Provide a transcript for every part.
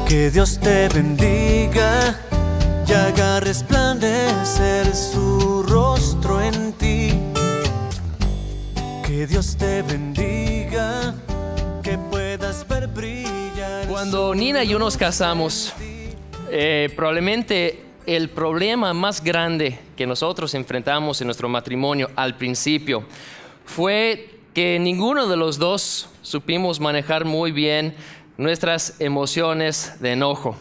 Que Dios te bendiga y haga resplandecer su rostro en ti. Que Dios te bendiga, que puedas ver brillar. Cuando Nina y yo nos casamos, probablemente el problema más grande que nosotros enfrentamos en nuestro matrimonio al principio fue que ninguno de los dos supimos manejar muy bien nuestras emociones de enojo.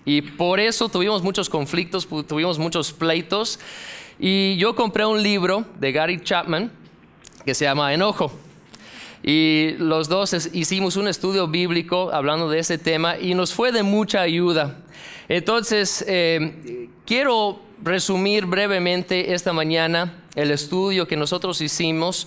Y por eso tuvimos muchos conflictos, tuvimos muchos pleitos. Y yo compré un libro de Gary Chapman que se llama Enojo. Y los dos hicimos un estudio bíblico hablando de ese tema y nos fue de mucha ayuda. Entonces, quiero resumir brevemente esta mañana el estudio que nosotros hicimos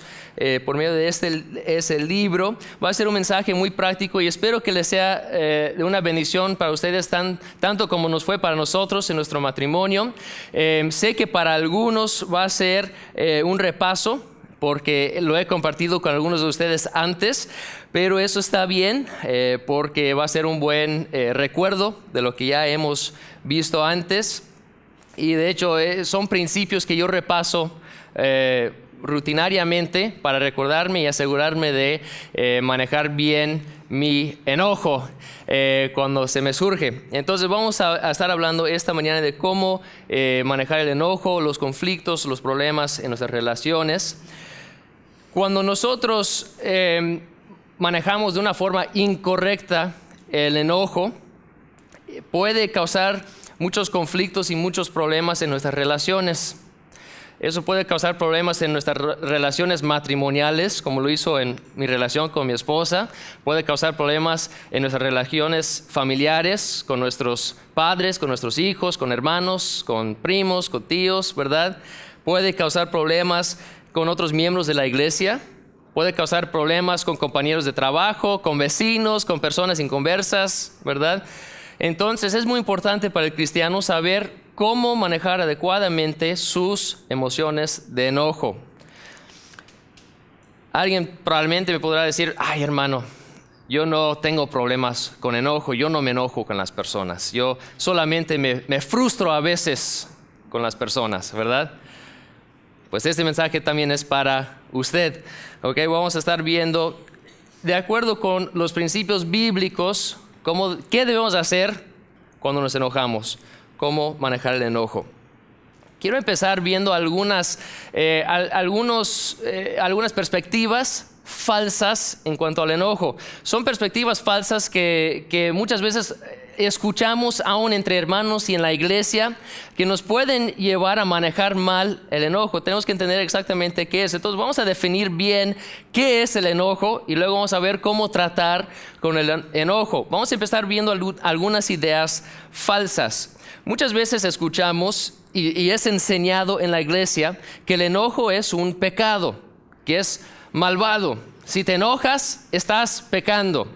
por medio de ese libro. Va a ser un mensaje muy práctico y espero que les sea de una bendición para ustedes tanto como nos fue para nosotros en nuestro matrimonio. Sé que para algunos va a ser un repaso, porque lo he compartido con algunos de ustedes antes, pero eso está bien porque va a ser un buen recuerdo de lo que ya hemos visto antes. Y de hecho son principios que yo repaso rutinariamente para recordarme y asegurarme de manejar bien mi enojo cuando se me surge. Entonces vamos a estar hablando esta mañana de cómo manejar el enojo, los conflictos, los problemas en nuestras relaciones. Cuando nosotros manejamos de una forma incorrecta el enojo, puede causar muchos conflictos y muchos problemas en nuestras relaciones. Eso puede causar problemas en nuestras relaciones matrimoniales, como lo hizo en mi relación con mi esposa. Puede causar problemas en nuestras relaciones familiares, con nuestros padres, con nuestros hijos, con hermanos, con primos, con tíos, ¿verdad? Puede causar problemas con otros miembros de la iglesia. Puede causar problemas con compañeros de trabajo, con vecinos, con personas inconversas, ¿verdad? Entonces es muy importante para el cristiano saber cómo manejar adecuadamente sus emociones de enojo. Alguien probablemente me podrá decir, ay hermano, yo no tengo problemas con enojo, yo no me enojo con las personas, yo solamente me frustro a veces con las personas, ¿verdad? Pues este mensaje también es para usted. ¿Ok? Vamos a estar viendo, de acuerdo con los principios bíblicos, qué debemos hacer cuando nos enojamos, cómo manejar el enojo. Quiero empezar viendo algunas perspectivas falsas en cuanto al enojo. Son perspectivas falsas que muchas veces escuchamos aún entre hermanos y en la iglesia, que nos pueden llevar a manejar mal el enojo. Tenemos que entender exactamente qué es. Entonces vamos a definir bien qué es el enojo y luego vamos a ver cómo tratar con el enojo. Vamos a empezar viendo algunas ideas falsas. Muchas veces escuchamos y es enseñado en la iglesia que el enojo es un pecado, que es malvado. Si te enojas, estás pecando.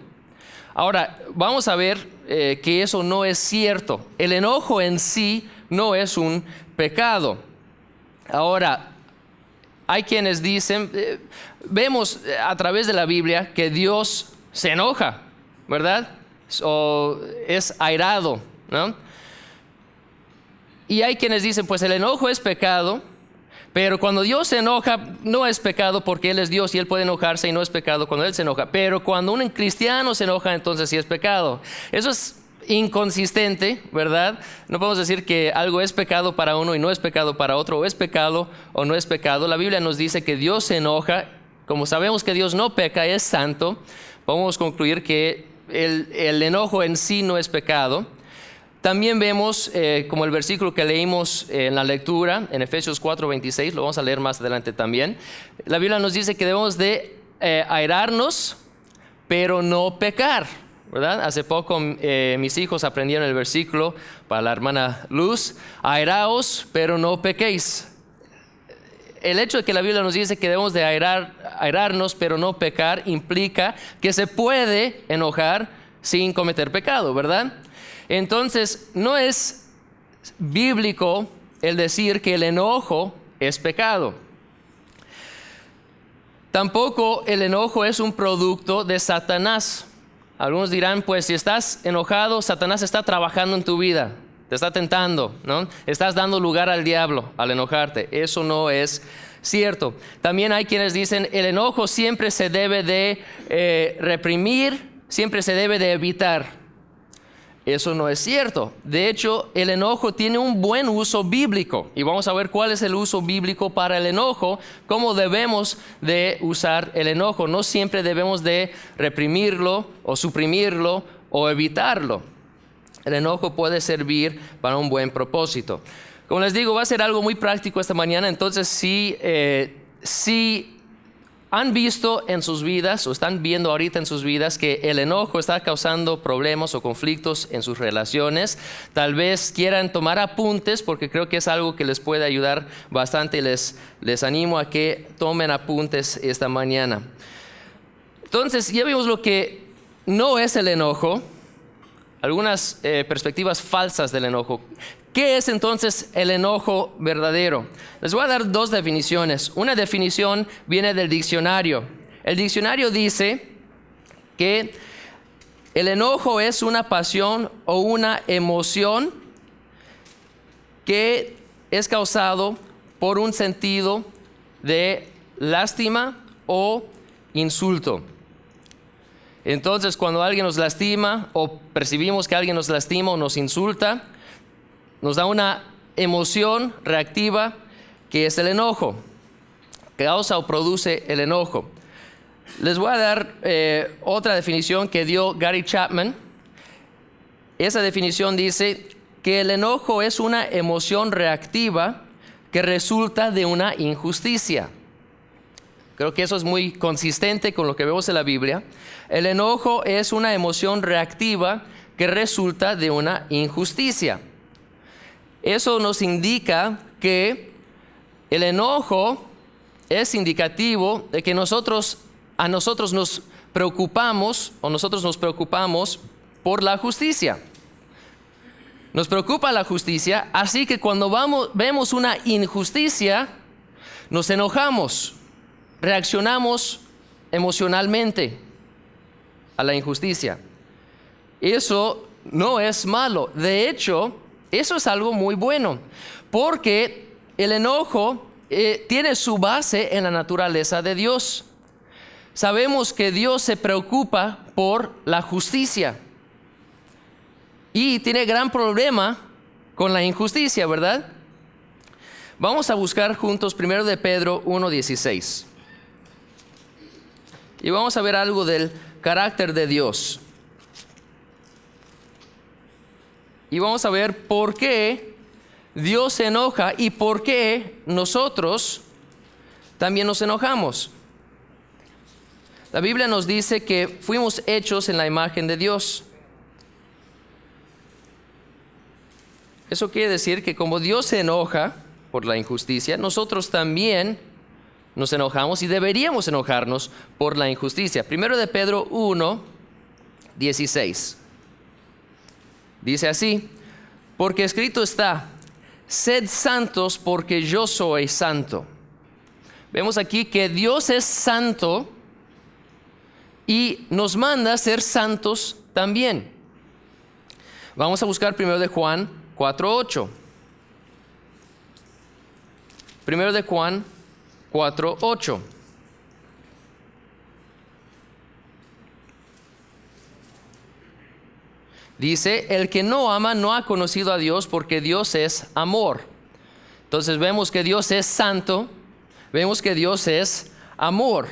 Ahora, vamos a ver que eso no es cierto. El enojo en sí no es un pecado. Ahora, hay quienes dicen, vemos a través de la Biblia que Dios se enoja, ¿verdad? O es airado, ¿no? Y hay quienes dicen, pues el enojo es pecado, pero cuando Dios se enoja no es pecado porque Él es Dios y Él puede enojarse y no es pecado cuando Él se enoja. Pero cuando un cristiano se enoja, entonces sí es pecado. Eso es inconsistente, ¿verdad? No podemos decir que algo es pecado para uno y no es pecado para otro, o es pecado o no es pecado. La Biblia nos dice que Dios se enoja. Como sabemos que Dios no peca, es santo, podemos concluir que el enojo en sí no es pecado. También vemos, como el versículo que leímos en la lectura, en Efesios 4:26, lo vamos a leer más adelante también. La Biblia nos dice que debemos de airarnos, pero no pecar, ¿verdad? Hace poco mis hijos aprendieron el versículo para la hermana Luz: airaos, pero no pequéis. El hecho de que la Biblia nos dice que debemos de airarnos, pero no pecar, implica que se puede enojar sin cometer pecado, ¿verdad? Entonces, no es bíblico el decir que el enojo es pecado. Tampoco el enojo es un producto de Satanás. Algunos dirán, pues si estás enojado, Satanás está trabajando en tu vida, te está tentando, ¿no? Estás dando lugar al diablo al enojarte. Eso no es cierto. También hay quienes dicen, el enojo siempre se debe de reprimir, siempre se debe de evitar. Eso no es cierto. De hecho, el enojo tiene un buen uso bíblico. Y vamos a ver cuál es el uso bíblico para el enojo, cómo debemos de usar el enojo. No siempre debemos de reprimirlo o suprimirlo o evitarlo. El enojo puede servir para un buen propósito. Como les digo, va a ser algo muy práctico esta mañana. Entonces, si han visto en sus vidas o están viendo ahorita en sus vidas que el enojo está causando problemas o conflictos en sus relaciones, tal vez quieran tomar apuntes porque creo que es algo que les puede ayudar bastante y les animo a que tomen apuntes esta mañana. Entonces, ya vimos lo que no es el enojo, algunas perspectivas falsas del enojo. ¿Qué es entonces el enojo verdadero? Les voy a dar dos definiciones. Una definición viene del diccionario. El diccionario dice que el enojo es una pasión o una emoción que es causado por un sentido de lástima o insulto. Entonces, cuando alguien nos lastima o percibimos que alguien nos lastima o nos insulta, nos da una emoción reactiva que es el enojo, que causa o produce el enojo. Les voy a dar otra definición que dio Gary Chapman. Esa definición dice que el enojo es una emoción reactiva que resulta de una injusticia. Creo que eso es muy consistente con lo que vemos en la Biblia. El enojo es una emoción reactiva que resulta de una injusticia. Eso nos indica que el enojo es indicativo de que a nosotros nos preocupamos por la justicia. Nos preocupa la justicia, así que cuando vemos una injusticia, nos enojamos, reaccionamos emocionalmente a la injusticia. Eso no es malo. De hecho, eso es algo muy bueno, porque el enojo tiene su base en la naturaleza de Dios. Sabemos que Dios se preocupa por la justicia y tiene gran problema con la injusticia, ¿verdad? Vamos a buscar juntos 1 de Pedro 1:16 y vamos a ver algo del carácter de Dios. Y vamos a ver por qué Dios se enoja y por qué nosotros también nos enojamos. La Biblia nos dice que fuimos hechos en la imagen de Dios. Eso quiere decir que como Dios se enoja por la injusticia, nosotros también nos enojamos y deberíamos enojarnos por la injusticia. 1 de Pedro 1:16. Dice así, porque escrito está, sed santos porque yo soy santo. Vemos aquí que Dios es santo y nos manda a ser santos también. Vamos a buscar 1 de Juan 4:8. 1 de Juan 4:8. Dice, el que no ama no ha conocido a Dios porque Dios es amor. Entonces vemos que Dios es santo, vemos que Dios es amor.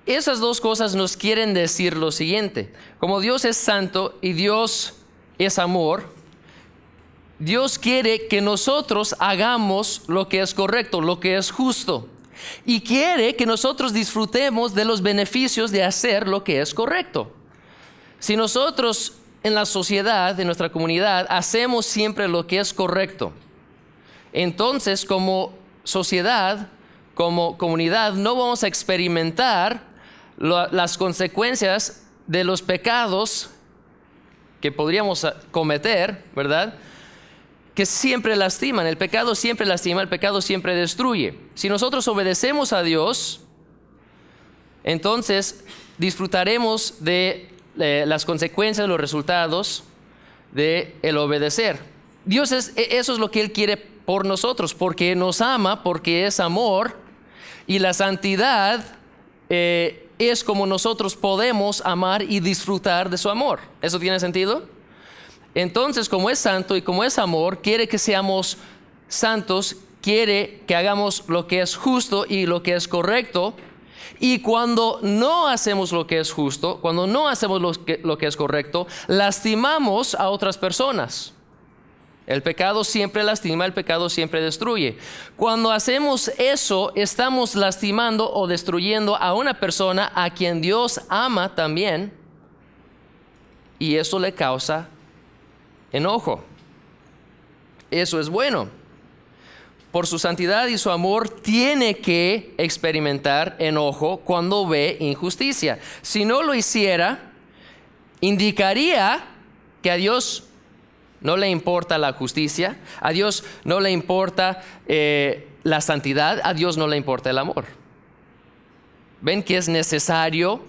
Esas dos cosas nos quieren decir lo siguiente. Como Dios es santo y Dios es amor, Dios quiere que nosotros hagamos lo que es correcto, lo que es justo. Y quiere que nosotros disfrutemos de los beneficios de hacer lo que es correcto. Si nosotros en la sociedad, en nuestra comunidad, hacemos siempre lo que es correcto, entonces como sociedad, como comunidad, no vamos a experimentar las consecuencias de los pecados que podríamos cometer, ¿verdad? Que siempre lastiman. El pecado siempre lastima, el pecado siempre destruye. Si nosotros obedecemos a Dios, entonces disfrutaremos de las consecuencias, los resultados de el obedecer. Dios eso es lo que Él quiere por nosotros, porque nos ama, porque es amor, y la santidad es como nosotros podemos amar y disfrutar de su amor. ¿Eso tiene sentido? Entonces, como es santo y como es amor, quiere que seamos santos, quiere que hagamos lo que es justo y lo que es correcto. Y cuando no hacemos lo que es justo, cuando no hacemos lo que es correcto, lastimamos a otras personas. El pecado siempre lastima, el pecado siempre destruye. Cuando hacemos eso, estamos lastimando o destruyendo a una persona a quien Dios ama también, y eso le causa enojo. Eso es bueno. Por su santidad y su amor, tiene que experimentar enojo cuando ve injusticia. Si no lo hiciera, indicaría que a Dios no le importa la justicia, a Dios no le importa la santidad, a Dios no le importa el amor. ¿Ven que es necesario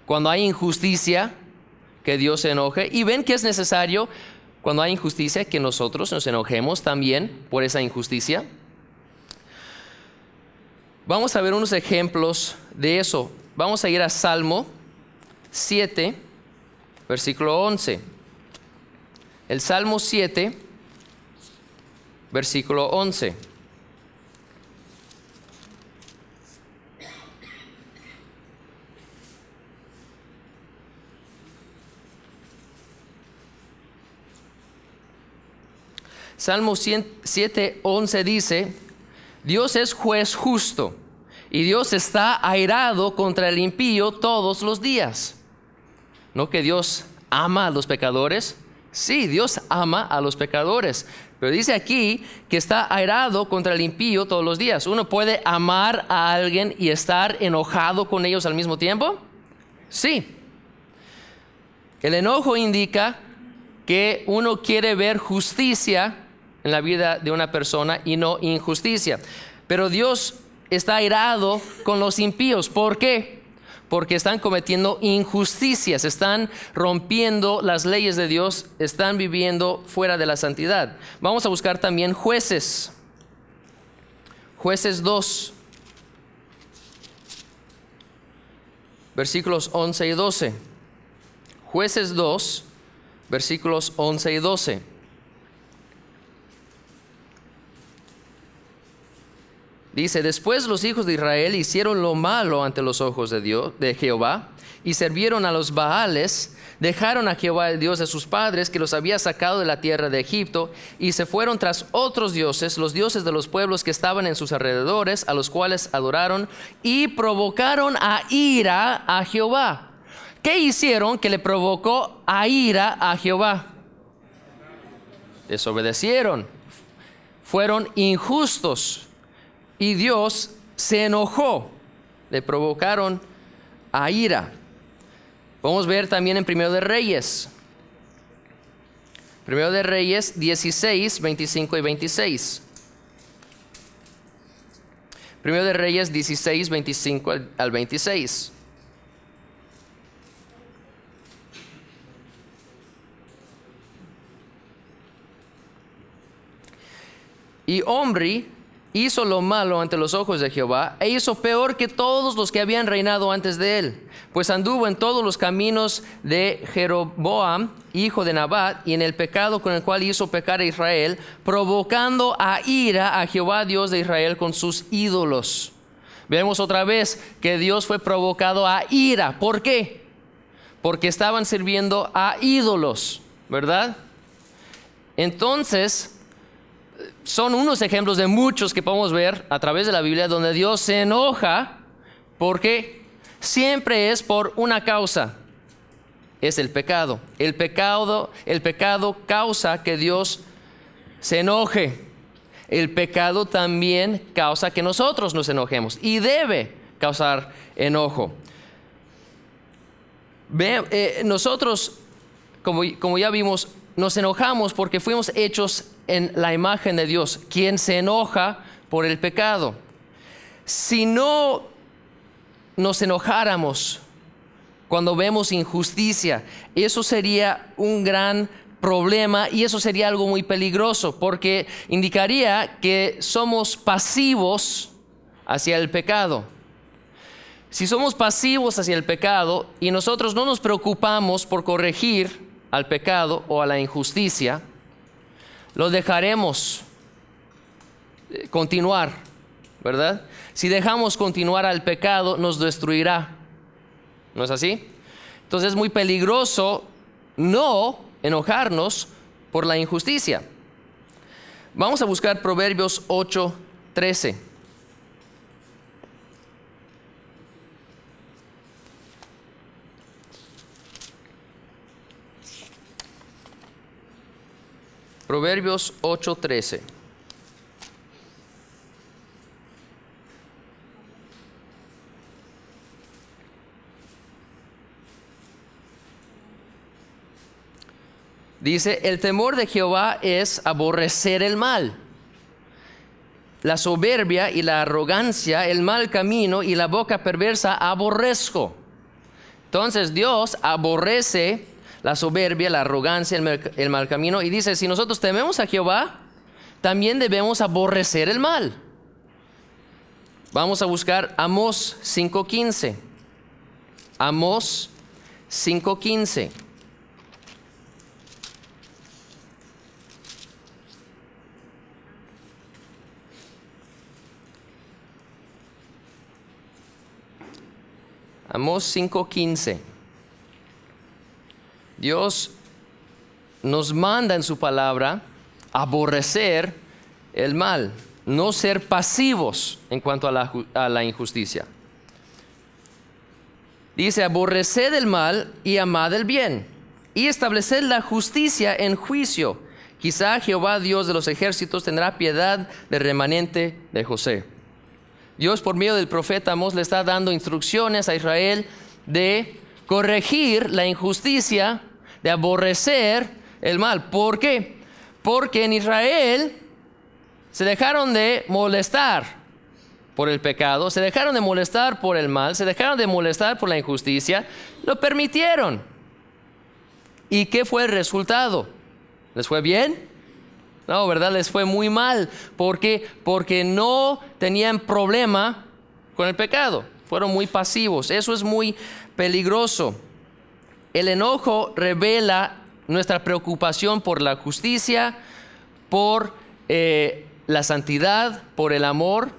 cuando hay injusticia que Dios se enoje? Y ven que es necesario cuando hay injusticia que nosotros nos enojemos también por esa injusticia. Vamos a ver unos ejemplos de eso. Vamos a ir a Salmo 7, versículo 11. El Salmo 7, versículo 11. Salmo 7, 11 dice: Dios es juez justo y Dios está airado contra el impío todos los días. ¿No que Dios ama a los pecadores? Sí, Dios ama a los pecadores, pero dice aquí que está airado contra el impío todos los días. ¿Uno puede amar a alguien y estar enojado con ellos al mismo tiempo? Sí. El enojo indica que uno quiere ver justicia en la vida de una persona y no injusticia. Pero Dios está airado con los impíos. ¿Por qué? Porque están cometiendo injusticias, están rompiendo las leyes de Dios, están viviendo fuera de la santidad. Vamos a buscar también Jueces. Jueces 2, versículos 11 y 12. Jueces 2, versículos 11 y 12. Dice: después los hijos de Israel hicieron lo malo ante los ojos de Jehová, y sirvieron a los Baales, dejaron a Jehová el Dios de sus padres, que los había sacado de la tierra de Egipto, y se fueron tras otros dioses, los dioses de los pueblos que estaban en sus alrededores, a los cuales adoraron, y provocaron a ira a Jehová. ¿Qué hicieron que le provocó a ira a Jehová? Desobedecieron, fueron injustos. Y Dios se enojó, le provocaron a ira. Vamos a ver también en Primero de Reyes. Primero de Reyes 16, 25 y 26. Primero de Reyes 16, 25 al 26. Y Omri hizo lo malo ante los ojos de Jehová, e hizo peor que todos los que habían reinado antes de él, pues anduvo en todos los caminos de Jeroboam, hijo de Nabat, y en el pecado con el cual hizo pecar a Israel, provocando a ira a Jehová, Dios de Israel, con sus ídolos. Vemos otra vez que Dios fue provocado a ira. ¿Por qué? Porque estaban sirviendo a ídolos, ¿verdad? Entonces, son unos ejemplos de muchos que podemos ver a través de la Biblia donde Dios se enoja, porque siempre es por una causa: es el pecado. El pecado causa que Dios se enoje. El pecado también causa que nosotros nos enojemos y debe causar enojo. Nosotros, como ya vimos, nos enojamos porque fuimos hechos en la imagen de Dios, quien se enoja por el pecado. Si no nos enojáramos cuando vemos injusticia. Eso sería un gran problema y eso sería algo muy peligroso, porque indicaría que somos pasivos hacia el pecado. Si somos pasivos hacia el pecado y nosotros no nos preocupamos por corregir al pecado o a la injusticia, lo dejaremos continuar, ¿verdad? Si dejamos continuar al pecado, nos destruirá. ¿No es así? Entonces es muy peligroso no enojarnos por la injusticia. Vamos a buscar Proverbios 8:13. Proverbios 8:13. Dice, el temor de Jehová es aborrecer el mal, la soberbia y la arrogancia, el mal camino y la boca perversa aborrezco. Entonces Dios aborrece la soberbia, la arrogancia, el mal camino, y dice, si nosotros tememos a Jehová, también debemos aborrecer el mal. Vamos a buscar Amós 5:15. Amós 5:15. Amós 5:15. Dios nos manda en su palabra aborrecer el mal, no ser pasivos en cuanto a la injusticia. Dice, aborreced el mal y amad el bien, y estableced la justicia en juicio. Quizá Jehová, Dios de los ejércitos, tendrá piedad del remanente de José. Dios, por medio del profeta Amós, le está dando instrucciones a Israel de corregir la injusticia, de aborrecer el mal. ¿Por qué? Porque en Israel se dejaron de molestar por el pecado, se dejaron de molestar por el mal, se dejaron de molestar por la injusticia, lo permitieron. ¿Y qué fue el resultado? ¿Les fue bien? No, ¿verdad? Les fue muy mal. ¿Por qué? Porque no tenían problema con el pecado. Fueron muy pasivos. Eso es muy peligroso. El enojo revela nuestra preocupación por la justicia, por la santidad, por el amor.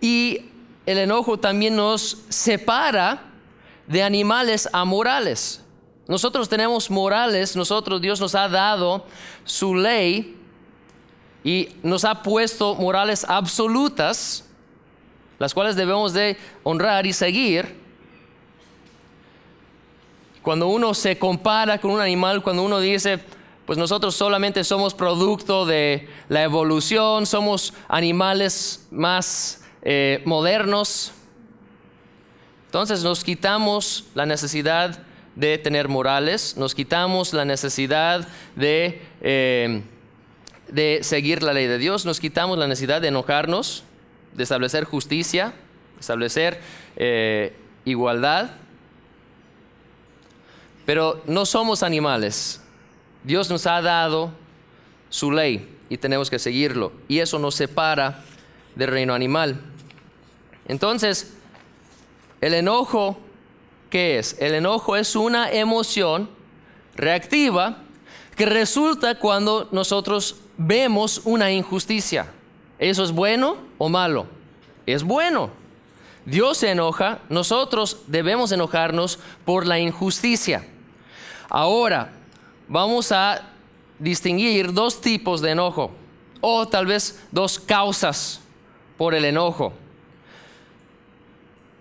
Y el enojo también nos separa de animales amorales. Nosotros tenemos morales, Dios nos ha dado su ley y nos ha puesto morales absolutas, las cuales debemos de honrar y seguir. Cuando uno se compara con un animal, cuando uno dice, pues nosotros solamente somos producto de la evolución, somos animales más modernos, entonces nos quitamos la necesidad de tener morales, nos quitamos la necesidad de seguir la ley de Dios, nos quitamos la necesidad de enojarnos, de establecer justicia, establecer igualdad. Pero no somos animales. Dios nos ha dado su ley y tenemos que seguirlo. Y eso nos separa del reino animal. Entonces, el enojo, ¿qué es? El enojo es una emoción reactiva que resulta cuando nosotros vemos una injusticia. ¿Eso es bueno o malo? Es bueno. Dios se enoja, nosotros debemos enojarnos por la injusticia. Ahora, vamos a distinguir dos tipos de enojo, o tal vez dos causas por el enojo.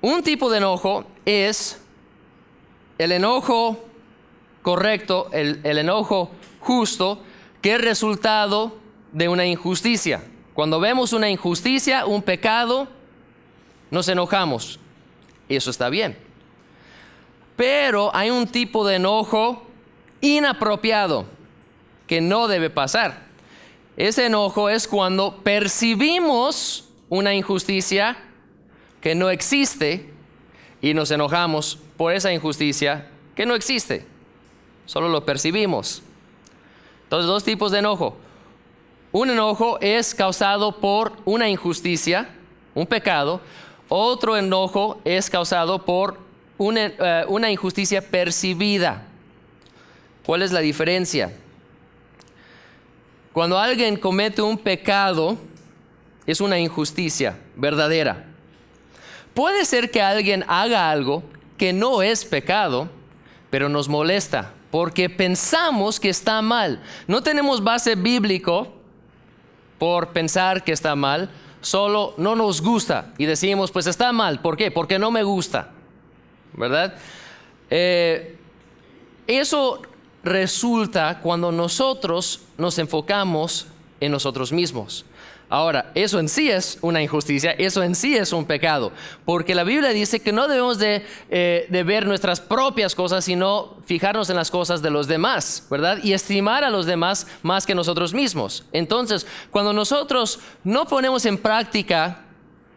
Un tipo de enojo es el enojo correcto, el enojo justo, que es resultado de una injusticia. Cuando vemos una injusticia, un pecado, nos enojamos. Eso está bien. Pero hay un tipo de enojo inapropiado que no debe pasar. Ese enojo es cuando percibimos una injusticia, que no existe y nos enojamos por esa injusticia que no existe. Solo lo percibimos. Entonces, dos tipos de enojo. Un enojo es causado por una injusticia, un pecado. Otro enojo es causado por una injusticia percibida. ¿Cuál es la diferencia? Cuando alguien comete un pecado, es una injusticia verdadera. Puede ser que alguien haga algo que no es pecado, pero nos molesta porque pensamos que está mal. No tenemos base bíblico por pensar que está mal, solo no nos gusta y decimos, pues está mal. ¿Por qué? Porque no me gusta, ¿verdad? Eso resulta cuando nosotros nos enfocamos en nosotros mismos. Ahora, eso en sí es una injusticia, eso en sí es un pecado, porque la Biblia dice que no debemos de ver nuestras propias cosas, sino fijarnos en las cosas de los demás, ¿verdad? Y estimar a los demás más que nosotros mismos. Entonces, cuando nosotros no ponemos en práctica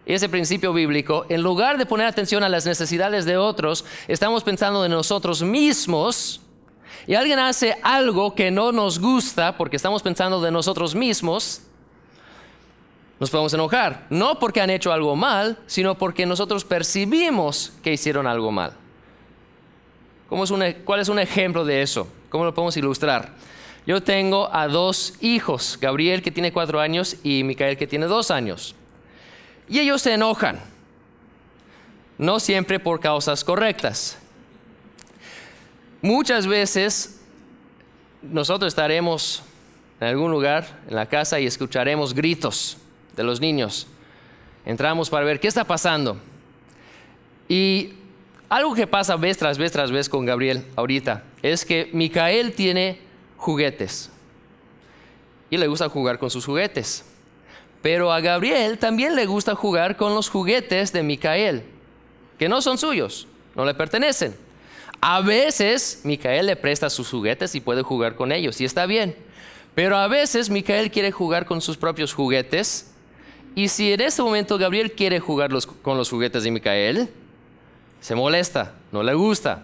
ese principio bíblico, en lugar de poner atención a las necesidades de otros, estamos pensando en nosotros mismos, y alguien hace algo que no nos gusta porque estamos pensando de nosotros mismos, nos podemos enojar, no porque han hecho algo mal, sino porque nosotros percibimos que hicieron algo mal. ¿Cuál es un ejemplo de eso? ¿Cómo lo podemos ilustrar? Yo tengo a dos hijos, Gabriel, que tiene 4 años, y Micael, que tiene 2 años. Y ellos se enojan, no siempre por causas correctas. Muchas veces nosotros estaremos en algún lugar, en la casa, y escucharemos gritos de los niños. Entramos para ver qué está pasando. Y algo que pasa vez tras vez con Gabriel ahorita es que Micael tiene juguetes y le gusta jugar con sus juguetes. Pero a Gabriel también le gusta jugar con los juguetes de Micael, que no son suyos, no le pertenecen. A veces Micael le presta sus juguetes y puede jugar con ellos, y está bien. Pero a veces Micael quiere jugar con sus propios juguetes. Y si en ese momento Gabriel quiere jugar con los juguetes de Micael, se molesta, no le gusta.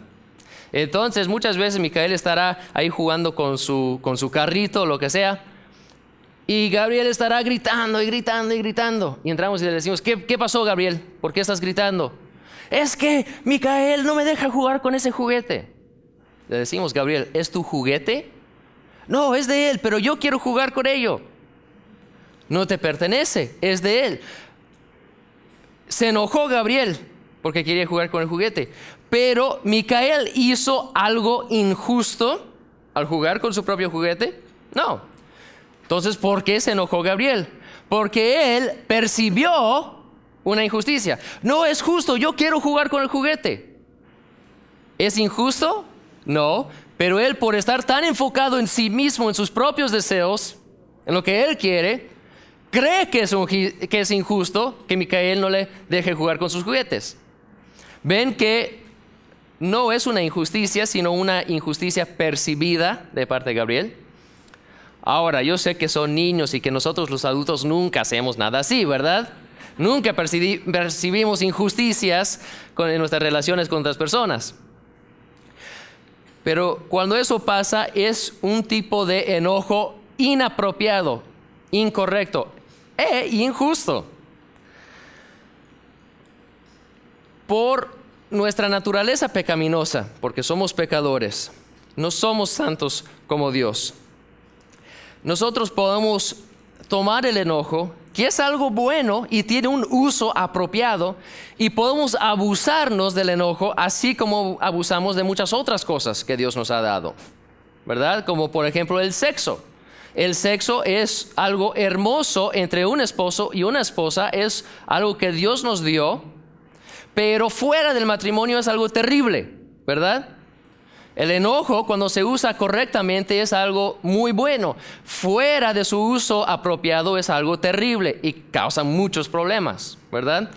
Entonces muchas veces Micael estará ahí jugando con su carrito o lo que sea, y Gabriel estará gritando y gritando y gritando. Y entramos y le decimos, ¿qué pasó, Gabriel? ¿Por qué estás gritando? Es que Micael no me deja jugar con ese juguete. Le decimos, Gabriel, ¿es tu juguete? No, es de él, pero yo quiero jugar con ello. No te pertenece, es de él. Se enojó Gabriel porque quería jugar con el juguete, pero Micael hizo algo injusto al jugar con su propio juguete. No. Entonces, ¿por qué se enojó Gabriel? Porque él percibió una injusticia. No es justo, yo quiero jugar con el juguete. ¿Es injusto? No, pero él, por estar tan enfocado en sí mismo, en sus propios deseos, en lo que él quiere, cree que es injusto que Micael no le deje jugar con sus juguetes. Ven que no es una injusticia, sino una injusticia percibida de parte de Gabriel. Ahora, yo sé que son niños y que nosotros los adultos nunca hacemos nada así, ¿verdad? Nunca percibimos injusticias en nuestras relaciones con otras personas. Pero cuando eso pasa, es un tipo de enojo inapropiado, incorrecto e injusto. Por nuestra naturaleza pecaminosa, porque somos pecadores, no somos santos como Dios. Nosotros podemos tomar el enojo, que es algo bueno y tiene un uso apropiado, y podemos abusarnos del enojo, así como abusamos de muchas otras cosas que Dios nos ha dado, ¿verdad? Como por ejemplo el sexo. El sexo es algo hermoso entre un esposo y una esposa, es algo que Dios nos dio, pero fuera del matrimonio es algo terrible, ¿verdad? El enojo, cuando se usa correctamente, es algo muy bueno. Fuera de su uso apropiado es algo terrible y causa muchos problemas, ¿verdad?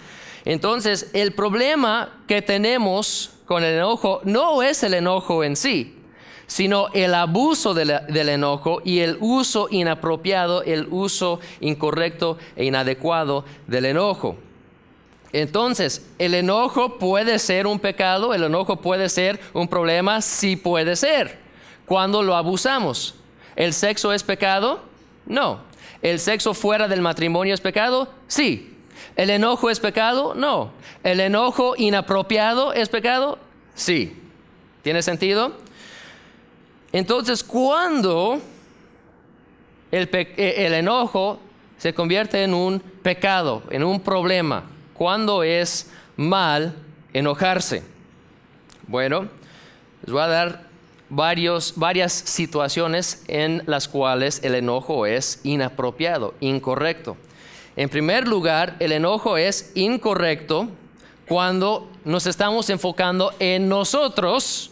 Entonces, el problema que tenemos con el enojo no es el enojo en sí, sino el abuso del enojo y el uso inapropiado, el uso incorrecto e inadecuado del enojo. Entonces, ¿el enojo puede ser un pecado? ¿El enojo puede ser un problema? Sí puede ser, cuando lo abusamos. ¿El sexo es pecado? No. ¿El sexo fuera del matrimonio es pecado? Sí. ¿El enojo es pecado? No. ¿El enojo inapropiado es pecado? Sí. ¿Tiene sentido? Entonces, cuando el enojo se convierte en un pecado, en un problema, ¿cuándo es mal enojarse? Bueno, les voy a dar varias situaciones en las cuales el enojo es inapropiado, incorrecto. En primer lugar, el enojo es incorrecto cuando nos estamos enfocando en nosotros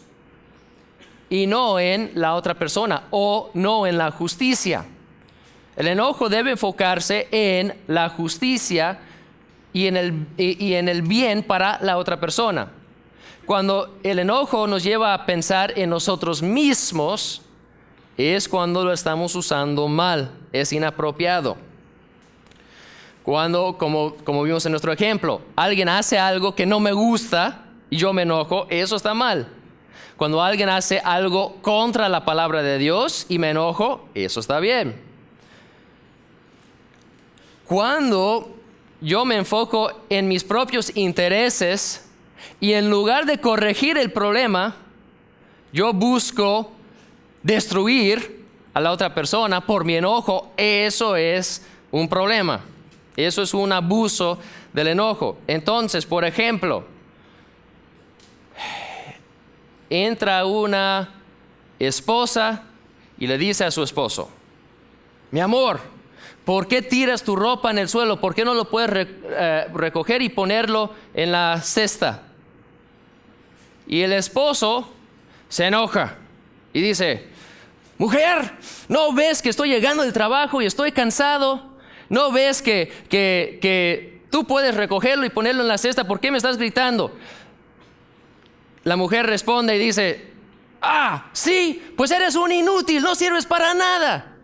y no en la otra persona o no en la justicia. El enojo debe enfocarse en la justicia y en el bien para la otra persona. Cuando el enojo nos lleva a pensar en nosotros mismos, es cuando lo estamos usando mal, es inapropiado. Cuando, como vimos en nuestro ejemplo, alguien hace algo que no me gusta y yo me enojo, eso está mal. Cuando alguien hace algo contra la palabra de Dios y me enojo, eso está bien. Cuando yo me enfoco en mis propios intereses y en lugar de corregir el problema, yo busco destruir a la otra persona por mi enojo, eso es un problema. Eso es un abuso del enojo. Entonces, por ejemplo, entra una esposa y le dice a su esposo: mi amor, ¿por qué tiras tu ropa en el suelo? ¿Por qué no lo puedes recoger y ponerlo en la cesta? Y el esposo se enoja y dice: mujer, ¿no ves que estoy llegando del trabajo y estoy cansado? ¿No ves que tú puedes recogerlo y ponerlo en la cesta? ¿Por qué me estás gritando? La mujer responde y dice: sí, pues eres un inútil, no sirves para nada,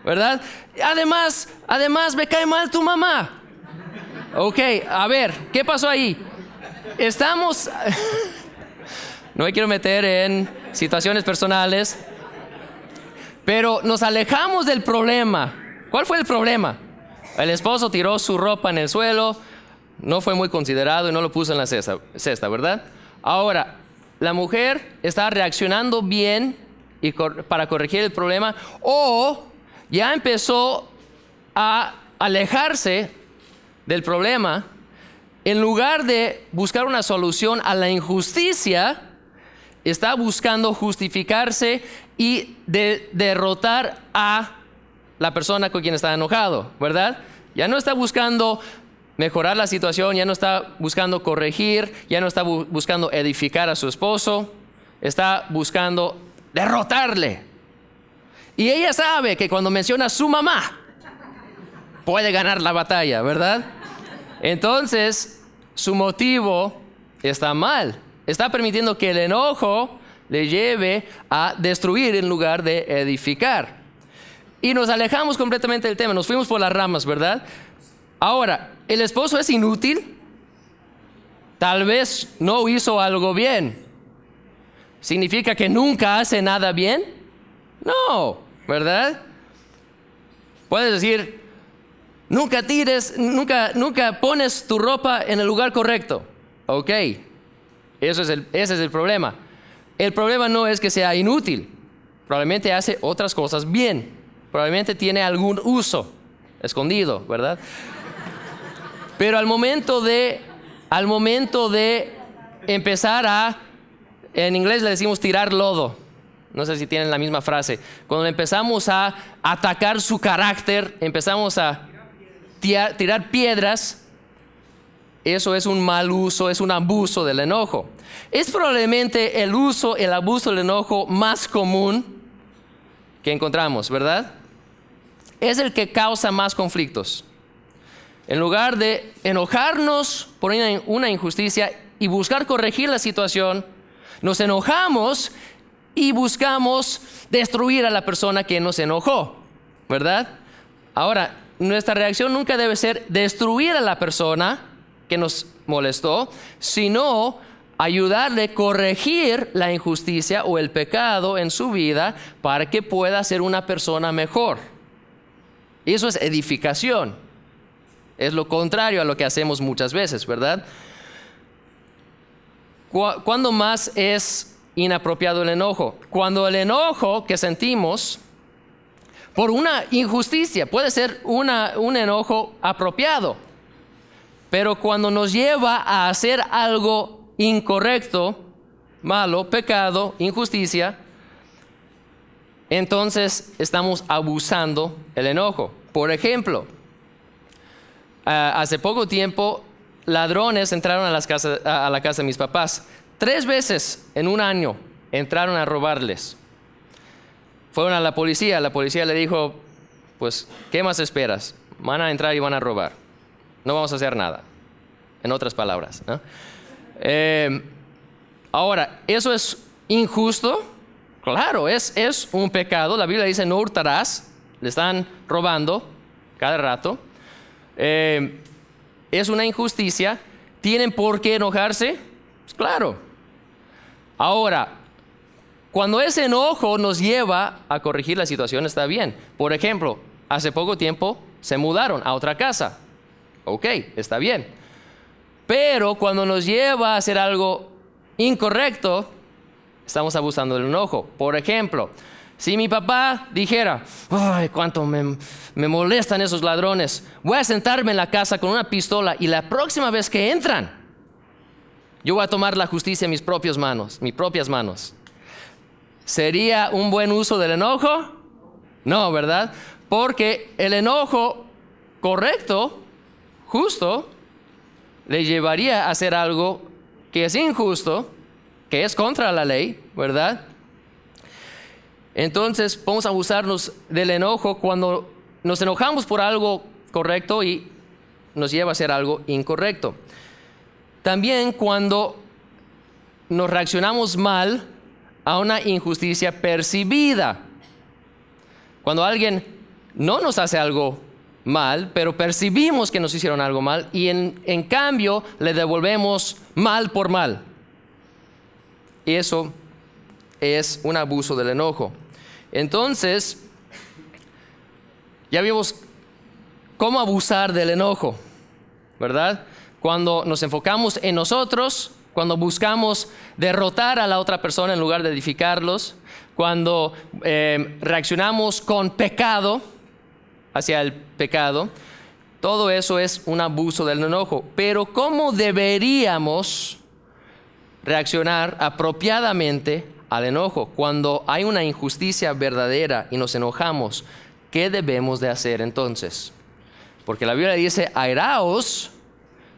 ¿verdad? Además me cae mal tu mamá. Ok, a ver, ¿qué pasó ahí? No me quiero meter en situaciones personales, pero nos alejamos del problema. ¿Cuál fue el problema? El esposo tiró su ropa en el suelo, no fue muy considerado y no lo puso en la cesta, ¿verdad? Ahora, la mujer está reaccionando bien para corregir el problema, o ya empezó a alejarse del problema. En lugar de buscar una solución a la injusticia, está buscando justificarse y derrotar a la persona con quien está enojado, ¿verdad? Ya no está buscando mejorar la situación, ya no está buscando corregir, ya no está buscando edificar a su esposo, está buscando derrotarle. Y ella sabe que cuando menciona a su mamá, puede ganar la batalla, ¿verdad? Entonces, su motivo está mal. Está permitiendo que el enojo le lleve a destruir en lugar de edificar. Y nos alejamos completamente del tema, nos fuimos por las ramas, ¿verdad? Ahora, ¿el esposo es inútil? Tal vez no hizo algo bien. ¿Significa que nunca hace nada bien? No, ¿verdad? Puedes decir: nunca pones tu ropa en el lugar correcto. Ok, ese es el problema. El problema no es que sea inútil. Probablemente hace otras cosas bien. Probablemente tiene algún uso escondido, ¿verdad? Pero al momento de empezar en inglés le decimos tirar lodo. No sé si tienen la misma frase. Cuando empezamos a atacar su carácter, empezamos a tirar piedras, eso es un mal uso, es un abuso del enojo. Es probablemente el abuso del enojo más común que encontramos, ¿verdad? Es el que causa más conflictos. En lugar de enojarnos por una injusticia y buscar corregir la situación, nos enojamos y buscamos destruir a la persona que nos enojó, ¿verdad? Ahora, nuestra reacción nunca debe ser destruir a la persona que nos molestó, sino ayudarle a corregir la injusticia o el pecado en su vida para que pueda ser una persona mejor. Eso es edificación. Es lo contrario a lo que hacemos muchas veces, ¿verdad? ¿Cuándo más es inapropiado el enojo? Cuando el enojo que sentimos por una injusticia puede ser un enojo apropiado, pero cuando nos lleva a hacer algo incorrecto, malo, pecado, injusticia, entonces estamos abusando el enojo. Por ejemplo, hace poco tiempo ladrones entraron a la casa de mis papás. 3 veces en un año entraron a robarles. Fueron a la policía le dijo, pues, ¿qué más esperas? Van a entrar y van a robar. No vamos a hacer nada. En otras palabras, ¿no? Ahora, ¿eso es injusto? Claro, es un pecado. La Biblia dice, no hurtarás. Le están robando cada rato. Es una injusticia. ¿Tienen por qué enojarse? Pues claro. Ahora, cuando ese enojo nos lleva a corregir la situación, está bien. Por ejemplo, hace poco tiempo se mudaron a otra casa. Ok, está bien. Pero cuando nos lleva a hacer algo incorrecto, estamos abusando del enojo. Por ejemplo, si mi papá dijera, ¡ay, cuánto me molestan esos ladrones! Voy a sentarme en la casa con una pistola y la próxima vez que entran, yo voy a tomar la justicia en mis propias manos. ¿Sería un buen uso del enojo? No, ¿verdad? Porque el enojo correcto, justo, le llevaría a hacer algo que es injusto, que es contra la ley, ¿verdad? Entonces, podemos abusarnos del enojo cuando nos enojamos por algo correcto y nos lleva a hacer algo incorrecto. También cuando nos reaccionamos mal a una injusticia percibida. Cuando alguien no nos hace algo mal, pero percibimos que nos hicieron algo mal y en cambio le devolvemos mal por mal. Y eso es un abuso del enojo. Entonces, ya vimos cómo abusar del enojo, ¿verdad? Cuando nos enfocamos en nosotros, cuando buscamos derrotar a la otra persona en lugar de edificarlos, cuando reaccionamos con pecado hacia el pecado, todo eso es un abuso del enojo. Pero ¿cómo deberíamos reaccionar apropiadamente al enojo? Cuando hay una injusticia verdadera y nos enojamos, ¿qué debemos de hacer entonces? Porque la Biblia dice, airaos,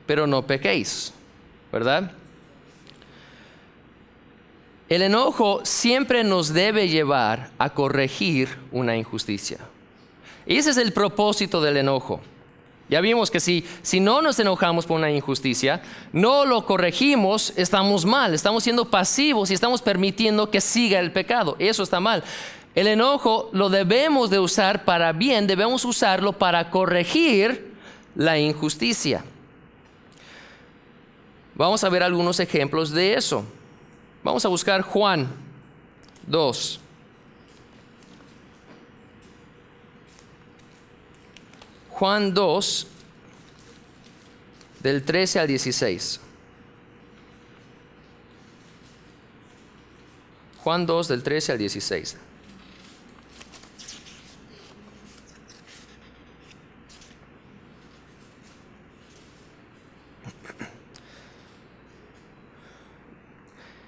pero no pequéis, ¿verdad? El enojo siempre nos debe llevar a corregir una injusticia. Y ese es el propósito del enojo. Ya vimos que si no nos enojamos por una injusticia, no lo corregimos, estamos mal, estamos siendo pasivos y estamos permitiendo que siga el pecado. Eso está mal. El enojo lo debemos de usar para bien, debemos usarlo para corregir la injusticia. Vamos a ver algunos ejemplos de eso. Vamos a buscar Juan 2. Juan 2, del 13 al 16. Juan 2, del 13 al 16.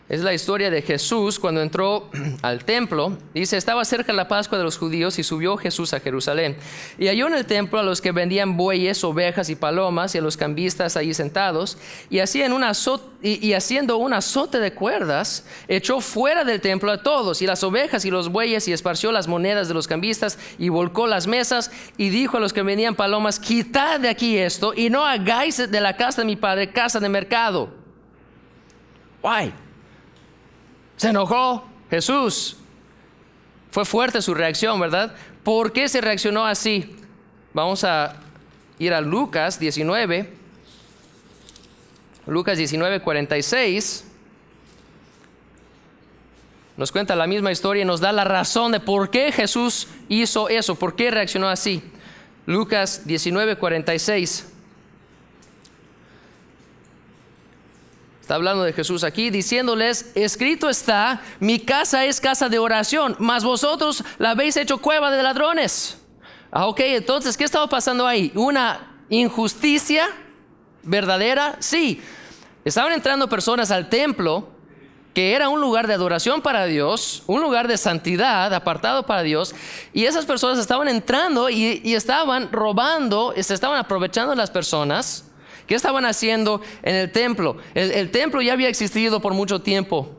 Es la historia de Jesús cuando entró al templo. Dice, estaba cerca la Pascua de los judíos y subió Jesús a Jerusalén. Y halló en el templo a los que vendían bueyes, ovejas y palomas y a los cambistas allí sentados. Y haciendo un azote de cuerdas, echó fuera del templo a todos, y las ovejas y los bueyes, y esparció las monedas de los cambistas y volcó las mesas. Y dijo a los que vendían palomas, quitad de aquí esto y no hagáis de la casa de mi padre casa de mercado. Why? Se enojó Jesús. Fue fuerte su reacción, ¿verdad? ¿Por qué se reaccionó así? Vamos a ir a Lucas 19. Lucas 19:46 nos cuenta la misma historia y nos da la razón de por qué Jesús hizo eso, por qué reaccionó así. Lucas 19:46. Está hablando de Jesús aquí, diciéndoles: escrito está, mi casa es casa de oración, mas vosotros la habéis hecho cueva de ladrones. Ok, entonces, ¿qué estaba pasando ahí? ¿Una injusticia verdadera? Sí. Estaban entrando personas al templo, que era un lugar de adoración para Dios, un lugar de santidad, apartado para Dios, y esas personas estaban entrando y estaban robando, se estaban aprovechando de las personas. ¿Qué estaban haciendo en el templo? El templo ya había existido por mucho tiempo,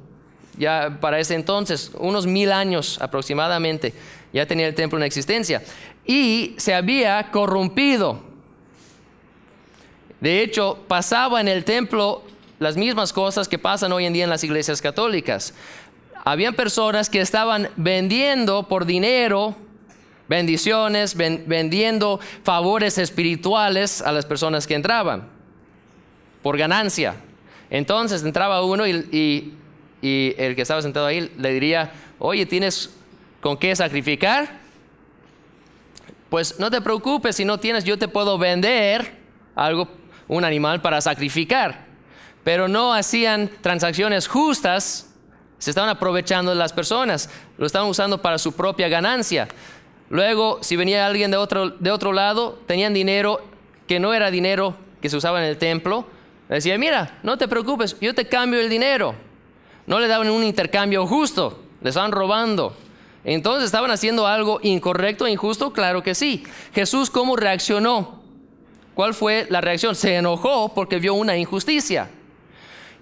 ya para ese entonces, unos 1000 años aproximadamente, ya tenía el templo en existencia, y se había corrompido. De hecho, pasaba en el templo las mismas cosas que pasan hoy en día en las iglesias católicas. Habían personas que estaban vendiendo por dinero bendiciones, vendiendo favores espirituales a las personas que entraban por ganancia. Entonces entraba uno y el que estaba sentado ahí le diría: oye, ¿tienes con qué sacrificar? Pues no te preocupes, si no tienes, yo te puedo vender algo, un animal para sacrificar. Pero no hacían transacciones justas, se estaban aprovechando de las personas, lo estaban usando para su propia ganancia. Luego, si venía alguien de otro lado, tenían dinero que no era dinero que se usaba en el templo. Decía: mira, no te preocupes, yo te cambio el dinero. No le daban un intercambio justo, le estaban robando. Entonces, ¿estaban haciendo algo incorrecto, injusto? Claro que sí. Jesús, ¿cómo reaccionó? ¿Cuál fue la reacción? Se enojó porque vio una injusticia.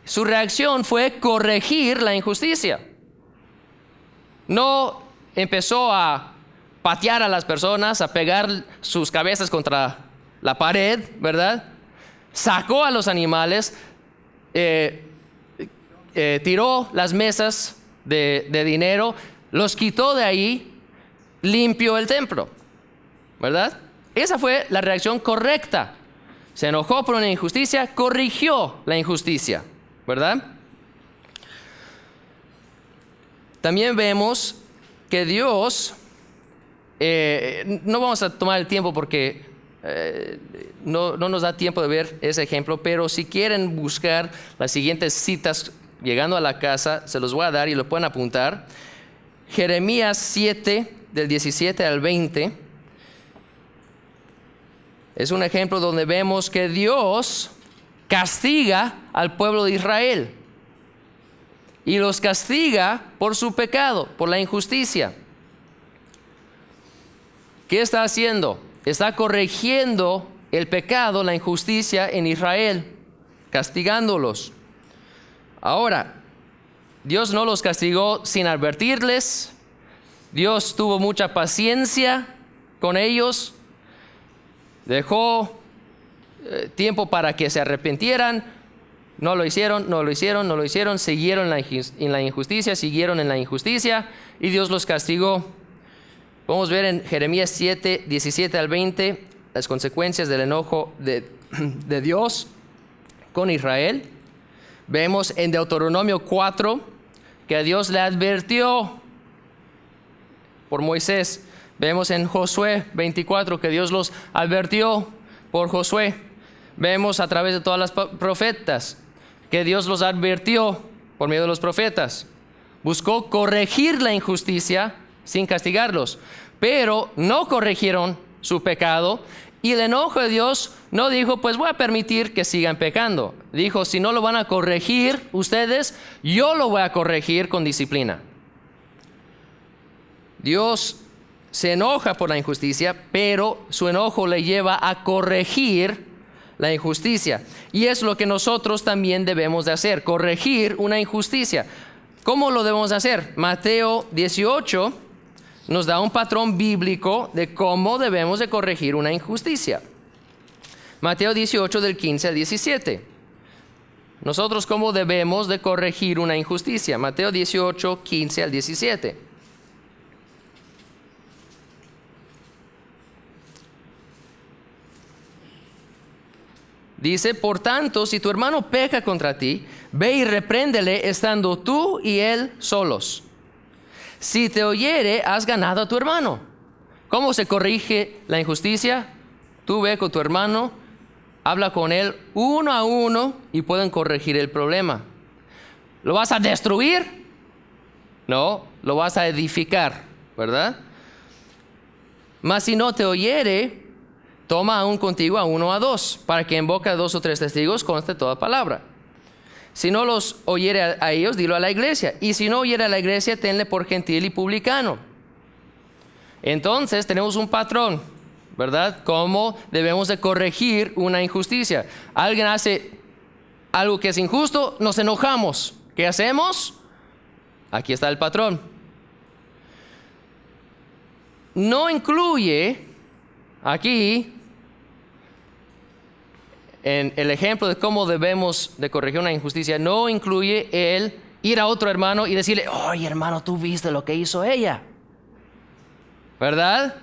Su reacción fue corregir la injusticia. No empezó a patear a las personas, a pegar sus cabezas contra la pared, ¿verdad? Sacó a los animales, tiró las mesas de dinero, los quitó de ahí, limpió el templo, ¿verdad? Esa fue la reacción correcta. Se enojó por una injusticia, corrigió la injusticia, ¿verdad? También vemos que Dios, no vamos a tomar el tiempo porque no nos da tiempo de ver ese ejemplo, pero si quieren buscar las siguientes citas llegando a la casa, se los voy a dar y lo pueden apuntar. Jeremías 7, del 17 al 20. Es un ejemplo donde vemos que Dios castiga al pueblo de Israel. Y los castiga por su pecado, por la injusticia. ¿Qué está haciendo? Está corrigiendo el pecado, la injusticia en Israel, castigándolos. Ahora, Dios no los castigó sin advertirles. Dios tuvo mucha paciencia con ellos. Dejó tiempo para que se arrepintieran. No lo hicieron, siguieron en la injusticia, siguieron en la injusticia y Dios los castigó. Podemos ver en Jeremías 7, 17 al 20 las consecuencias del enojo de Dios con Israel. Vemos en Deuteronomio 4 que Dios le advirtió por Moisés. Vemos en Josué 24 que Dios los advirtió por Josué. Vemos a través de todas las profetas que Dios los advirtió por medio de los profetas. Buscó corregir la injusticia sin castigarlos, pero no corrigieron su pecado y el enojo de Dios no dijo: pues voy a permitir que sigan pecando. Dijo: si no lo van a corregir ustedes, yo lo voy a corregir con disciplina. Dios se enoja por la injusticia, pero su enojo le lleva a corregir la injusticia. Y es lo que nosotros también debemos de hacer, corregir una injusticia. ¿Cómo lo debemos hacer? Mateo 18 nos da un patrón bíblico de cómo debemos de corregir una injusticia. Mateo 18 del 15 al 17. Nosotros cómo debemos de corregir una injusticia. Mateo 18, 15 al 17. Dice, por tanto, si tu hermano peca contra ti, ve y repréndele estando tú y él solos. Si te oyere, has ganado a tu hermano. ¿Cómo se corrige la injusticia? Tú ve con tu hermano, habla con él uno a uno y pueden corregir el problema. ¿Lo vas a destruir? No, lo vas a edificar, ¿verdad? Mas si no te oyere, toma aún contigo a 1 o a 2, para que en boca de 2 o 3 testigos conste toda palabra. Si no los oyere a ellos, dilo a la iglesia. Y si no oyere a la iglesia, tenle por gentil y publicano. Entonces tenemos un patrón, ¿verdad? Cómo debemos de corregir una injusticia. Alguien hace algo que es injusto, nos enojamos. ¿Qué hacemos? Aquí está el patrón. No incluye aquí, en el ejemplo de cómo debemos de corregir una injusticia, no incluye el ir a otro hermano y decirle, oye hermano, tú viste lo que hizo ella, ¿verdad?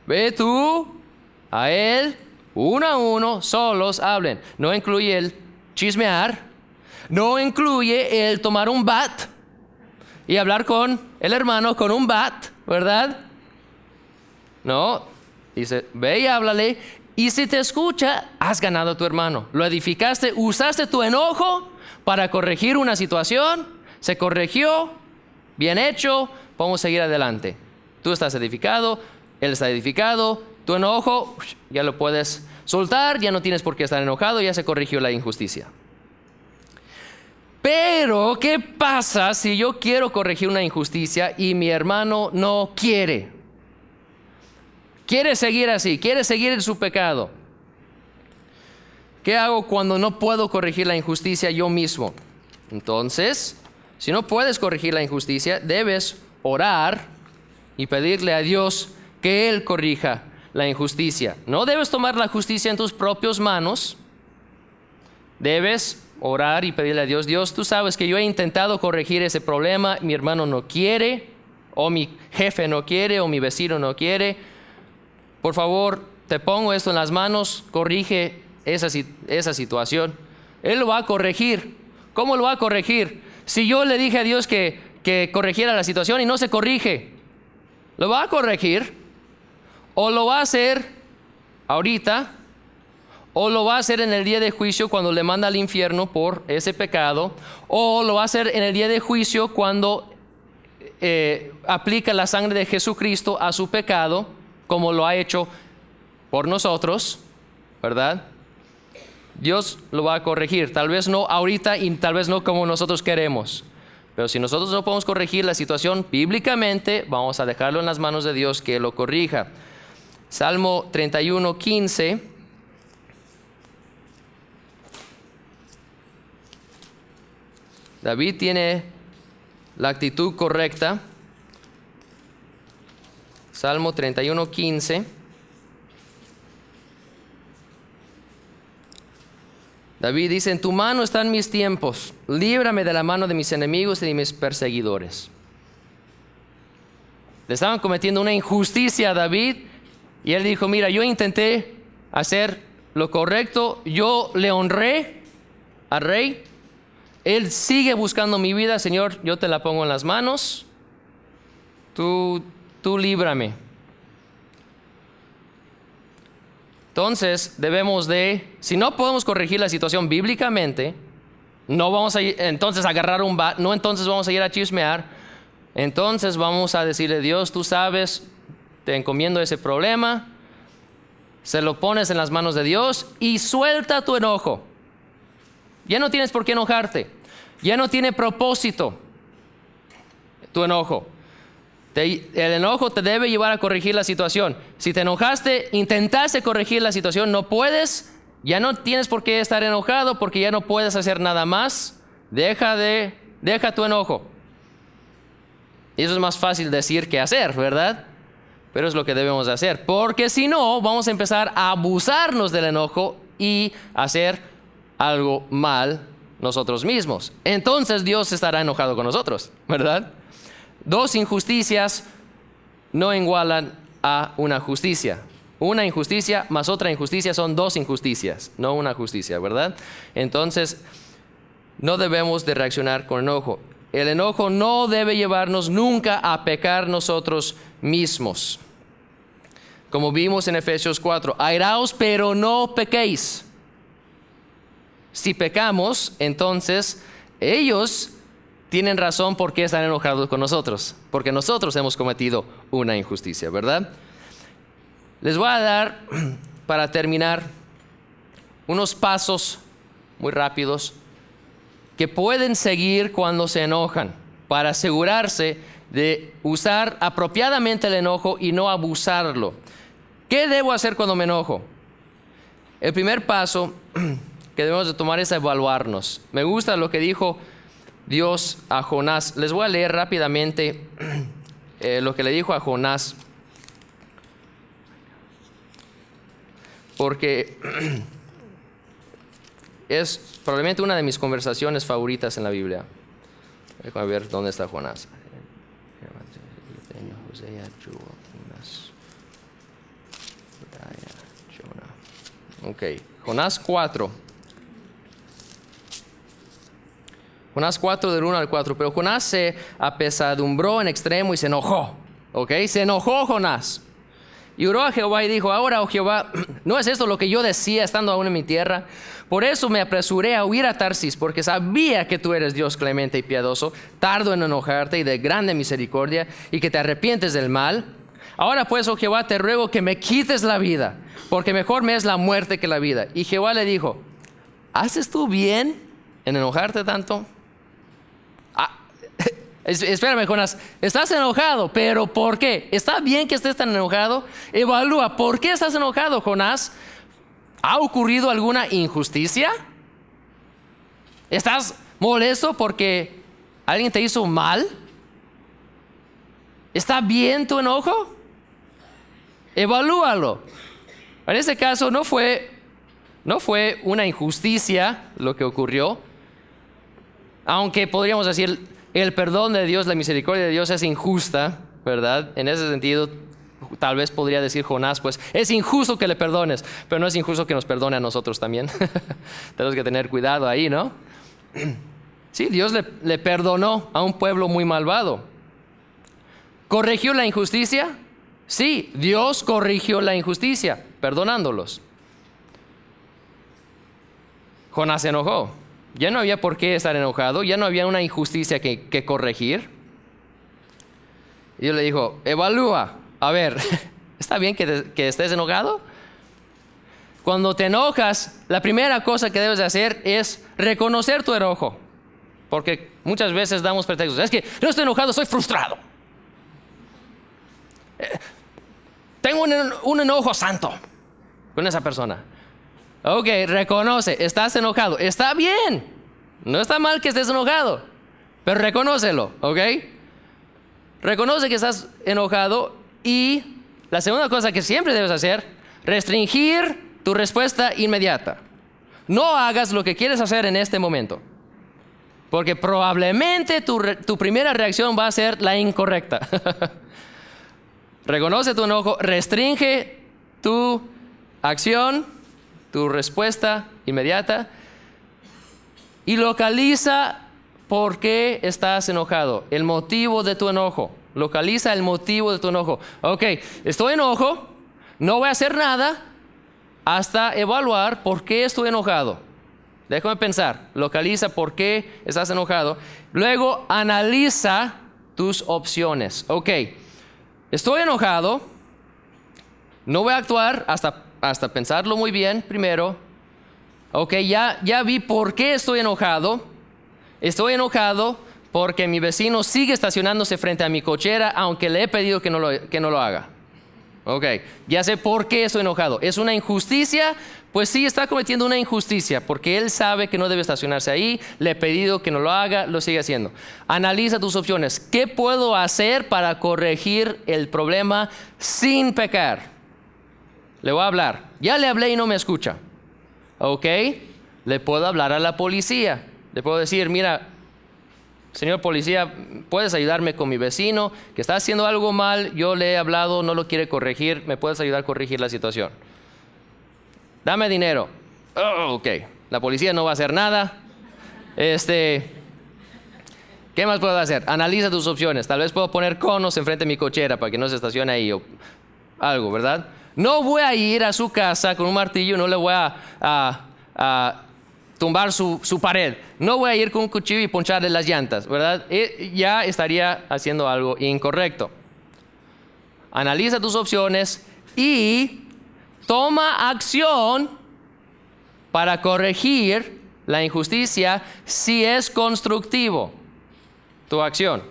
Ve tú a él, uno a uno, solos hablen. No incluye el chismear, no incluye el tomar un bat y hablar con el hermano con un bat, ¿verdad? No, dice, ve y háblale, y si te escucha, has ganado a tu hermano. Lo edificaste, usaste tu enojo para corregir una situación, se corrigió, bien hecho, podemos seguir adelante. Tú estás edificado, él está edificado, tu enojo ya lo puedes soltar, ya no tienes por qué estar enojado, ya se corrigió la injusticia. Pero, ¿qué pasa si yo quiero corregir una injusticia y mi hermano no quiere? Quiere seguir así, quiere seguir en su pecado. ¿Qué hago cuando no puedo corregir la injusticia yo mismo? Entonces, si no puedes corregir la injusticia, debes orar y pedirle a Dios que Él corrija la injusticia. No debes tomar la justicia en tus propias manos. Debes orar y pedirle a Dios, Dios, tú sabes que yo he intentado corregir ese problema, mi hermano no quiere, o mi jefe no quiere, o mi vecino no quiere. Por favor, te pongo esto en las manos, corrige esa situación. Él lo va a corregir. ¿Cómo lo va a corregir? Si yo le dije a Dios que corrigiera la situación y no se corrige, ¿lo va a corregir? ¿O lo va a hacer ahorita? ¿O lo va a hacer en el día de juicio cuando le manda al infierno por ese pecado? ¿O lo va a hacer en el día de juicio cuando aplica la sangre de Jesucristo a su pecado, como lo ha hecho por nosotros, ¿verdad? Dios lo va a corregir, tal vez no ahorita y tal vez no como nosotros queremos. Pero si nosotros no podemos corregir la situación bíblicamente, vamos a dejarlo en las manos de Dios que lo corrija. Salmo 31, 15. David tiene la actitud correcta. Salmo 31, 15. David dice, en tu mano están mis tiempos, líbrame de la mano de mis enemigos y de mis perseguidores. Le estaban cometiendo una injusticia a David y él dijo, mira, yo intenté hacer lo correcto, yo le honré al rey, él sigue buscando mi vida, Señor, yo te la pongo en las manos, tú líbrame. Entonces debemos de, si no podemos corregir la situación bíblicamente, no vamos a ir, entonces agarrar un bat, no entonces vamos a ir a chismear, entonces vamos a decirle, Dios, tú sabes, te encomiendo ese problema, se lo pones en las manos de Dios y suelta tu enojo. Ya no tienes por qué enojarte, ya no tiene propósito tu enojo. El enojo te debe llevar a corregir la situación. Si te enojaste, intentaste corregir la situación, no puedes, ya no tienes por qué estar enojado porque ya no puedes hacer nada más. Deja tu enojo. Y eso es más fácil decir que hacer, ¿verdad? Pero es lo que debemos hacer, porque si no, vamos a empezar a abusarnos del enojo y hacer algo mal nosotros mismos. Entonces Dios estará enojado con nosotros, ¿verdad? Dos injusticias no igualan a una justicia. Una injusticia más otra injusticia son dos injusticias, no una justicia, ¿verdad? Entonces, no debemos de reaccionar con enojo. El enojo no debe llevarnos nunca a pecar nosotros mismos. Como vimos en Efesios 4, airaos, pero no pequéis. Si pecamos, entonces ellos tienen razón por qué están enojados con nosotros, porque nosotros hemos cometido una injusticia, ¿verdad? Les voy a dar, para terminar, unos pasos muy rápidos que pueden seguir cuando se enojan, para asegurarse de usar apropiadamente el enojo y no abusarlo. ¿Qué debo hacer cuando me enojo? El primer paso que debemos de tomar es evaluarnos. Me gusta lo que dijo Dios a Jonás. Les voy a leer rápidamente lo que le dijo a Jonás, porque es probablemente una de mis conversaciones favoritas en la Biblia. Déjame ver dónde está Jonás. Ok, Jonás 4. Jonás 4 del 1 al 4. Pero Jonás se apesadumbró en extremo y se enojó. Ok, se enojó Jonás. Y oró a Jehová y dijo, ahora, oh Jehová, ¿no es esto lo que yo decía estando aún en mi tierra? Por eso me apresuré a huir a Tarsis, porque sabía que tú eres Dios clemente y piadoso, tardo en enojarte y de grande misericordia, y que te arrepientes del mal. Ahora pues, oh Jehová, te ruego que me quites la vida, porque mejor me es la muerte que la vida. Y Jehová le dijo, ¿haces tú bien en enojarte tanto? Espérame, Jonás, estás enojado, pero ¿por qué? ¿Está bien que estés tan enojado? Evalúa, ¿por qué estás enojado, Jonás? ¿Ha ocurrido alguna injusticia? ¿Estás molesto porque alguien te hizo mal? ¿Está bien tu enojo? Evalúalo. En este caso no fue una injusticia lo que ocurrió, aunque podríamos decir el perdón de Dios, la misericordia de Dios es injusta, ¿verdad? En ese sentido, tal vez podría decir Jonás, pues es injusto que le perdones, pero no es injusto que nos perdone a nosotros también. Tenemos que tener cuidado ahí, ¿no? Sí, Dios le perdonó a un pueblo muy malvado. ¿Corrigió la injusticia? Sí, Dios corrigió la injusticia, perdonándolos. Jonás se enojó. Ya no había por qué estar enojado, ya no había una injusticia que corregir. Y Dios le dijo, evalúa, a ver, ¿está bien que estés enojado? Cuando te enojas, la primera cosa que debes de hacer es reconocer tu enojo. Porque muchas veces damos pretextos, es que no estoy enojado, estoy frustrado. Tengo un enojo santo con esa persona. Ok, reconoce, estás enojado. Está bien, no está mal que estés enojado, pero reconócelo, ok. Reconoce que estás enojado y la segunda cosa que siempre debes hacer, restringir tu respuesta inmediata. No hagas lo que quieres hacer en este momento, porque probablemente tu primera reacción va a ser la incorrecta. Reconoce tu enojo, restringe tu acción, tu respuesta inmediata, y localiza por qué estás enojado, el motivo de tu enojo. Localiza el motivo de tu enojo. Ok, estoy enojo, no voy a hacer nada hasta evaluar por qué estoy enojado. Déjame pensar, localiza por qué estás enojado. Luego analiza tus opciones. Ok, estoy enojado, no voy a actuar hasta pensarlo muy bien primero. Ok, ya vi por qué estoy enojado. Estoy enojado porque mi vecino sigue estacionándose frente a mi cochera, aunque le he pedido que no lo haga. Ok, ya sé por qué estoy enojado. ¿Es una injusticia? Pues sí, está cometiendo una injusticia, porque él sabe que no debe estacionarse ahí, le he pedido que no lo haga, lo sigue haciendo. Analiza tus opciones. ¿Qué puedo hacer para corregir el problema sin pecar? Le voy a hablar. Ya le hablé y no me escucha. Ok, le puedo hablar a la policía. Le puedo decir, mira, señor policía, ¿puedes ayudarme con mi vecino que está haciendo algo mal? Yo le he hablado, no lo quiere corregir, ¿me puedes ayudar a corregir la situación? Dame dinero. Oh, ok, la policía no va a hacer nada. ¿Qué más puedo hacer? Analiza tus opciones. Tal vez puedo poner conos enfrente de mi cochera para que no se estacione ahí o algo, ¿verdad? No voy a ir a su casa con un martillo, no le voy a tumbar su pared. No voy a ir con un cuchillo y poncharle las llantas, ¿verdad? Ya estaría haciendo algo incorrecto. Analiza tus opciones y toma acción para corregir la injusticia si es constructivo tu acción.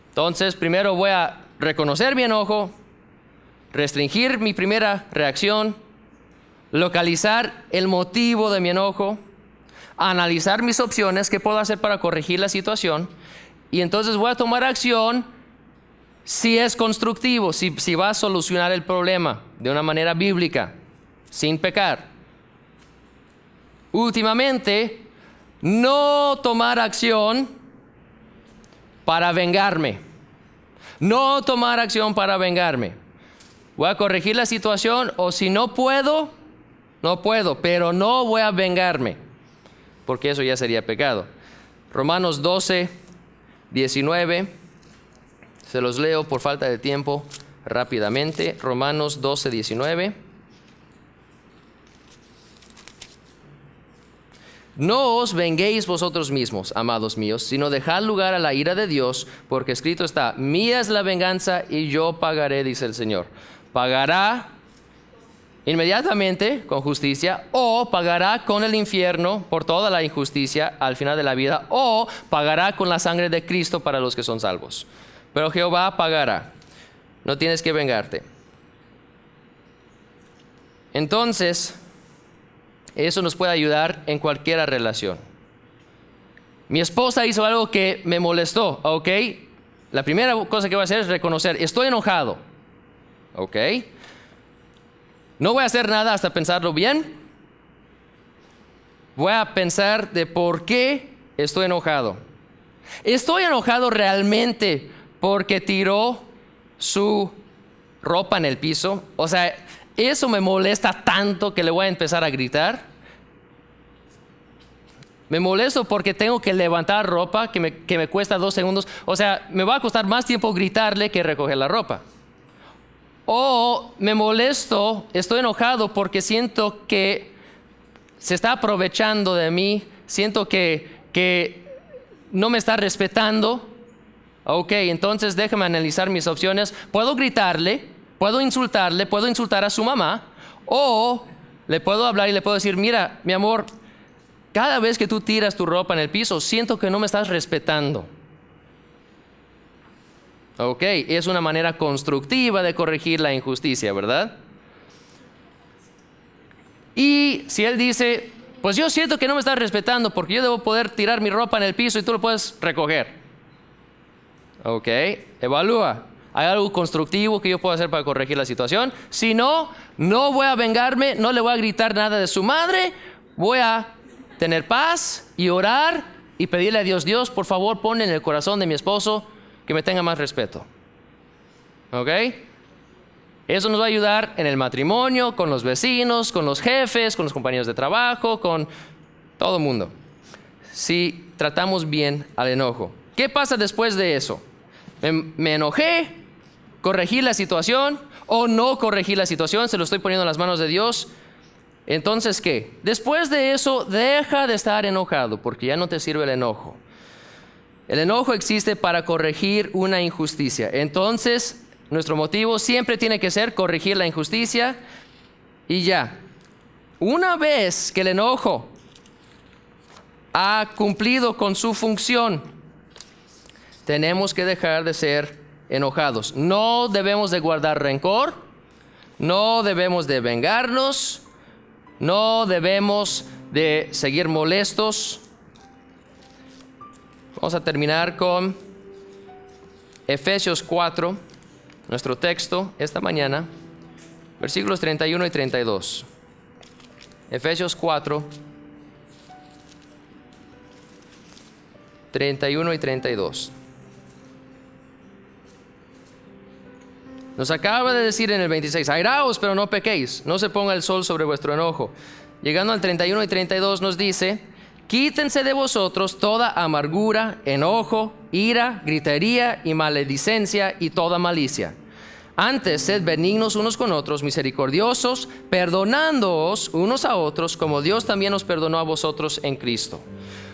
Entonces, primero voy a reconocer mi enojo, restringir mi primera reacción, localizar el motivo de mi enojo, analizar mis opciones, qué puedo hacer para corregir la situación, y entonces voy a tomar acción si es constructivo, si va a solucionar el problema de una manera bíblica, sin pecar. Últimamente, no tomar acción para vengarme. No tomar acción para vengarme. Voy a corregir la situación, o si no puedo, no puedo, pero no voy a vengarme, porque eso ya sería pecado. Romanos 12, 19, se los leo por falta de tiempo rápidamente. Romanos 12, 19. No os venguéis vosotros mismos, amados míos, sino dejad lugar a la ira de Dios, porque escrito está: mía es la venganza y yo pagaré, dice el Señor. Pagará inmediatamente con justicia, o pagará con el infierno por toda la injusticia al final de la vida, o pagará con la sangre de Cristo para los que son salvos. Pero Jehová pagará. No tienes que vengarte. Entonces, eso nos puede ayudar en cualquier relación. Mi esposa hizo algo que me molestó, ¿ok? La primera cosa que voy a hacer es reconocer: estoy enojado, ¿ok? No voy a hacer nada hasta pensarlo bien. Voy a pensar de por qué estoy enojado. ¿Estoy enojado realmente porque tiró su ropa en el piso? O sea, ¿eso me molesta tanto que le voy a empezar a gritar? Me molesto porque tengo que levantar ropa que me cuesta 2 segundos. O sea, me va a costar más tiempo gritarle que recoger la ropa. O me molesto, estoy enojado porque siento que se está aprovechando de mí. Siento que no me está respetando. Ok, entonces déjame analizar mis opciones. Puedo gritarle, puedo insultarle, puedo insultar a su mamá, o le puedo hablar y le puedo decir: mira, mi amor, cada vez que tú tiras tu ropa en el piso, siento que no me estás respetando. Ok, es una manera constructiva de corregir la injusticia, ¿verdad? Y si él dice: pues yo siento que no me estás respetando porque yo debo poder tirar mi ropa en el piso y tú lo puedes recoger. Ok, evalúa. ¿Hay algo constructivo que yo puedo hacer para corregir la situación? Si no, no voy a vengarme, no le voy a gritar nada de su madre. Voy a tener paz y orar y pedirle a Dios: Dios, por favor, pon en el corazón de mi esposo que me tenga más respeto. ¿Ok? Eso nos va a ayudar en el matrimonio, con los vecinos, con los jefes, con los compañeros de trabajo, con todo el mundo. Si tratamos bien al enojo. ¿Qué pasa después de eso? Me enojé, corregí la situación o no corregí la situación, se lo estoy poniendo en las manos de Dios. Entonces, ¿qué? Después de eso, deja de estar enojado, porque ya no te sirve el enojo. El enojo existe para corregir una injusticia. Entonces, nuestro motivo siempre tiene que ser corregir la injusticia y ya. Una vez que el enojo ha cumplido con su función, tenemos que dejar de ser enojados. No debemos de guardar rencor, no debemos de vengarnos, no debemos de seguir molestos. Vamos a terminar con Efesios 4, nuestro texto esta mañana, versículos 31 y 32. Efesios 4. 31 y 32. Nos acaba de decir en el 26, airaos, pero no pequéis, no se ponga el sol sobre vuestro enojo. Llegando al 31 y 32 nos dice, quítense de vosotros toda amargura, enojo, ira, gritería y maledicencia y toda malicia. Antes, sed benignos unos con otros, misericordiosos, perdonándoos unos a otros, como Dios también os perdonó a vosotros en Cristo.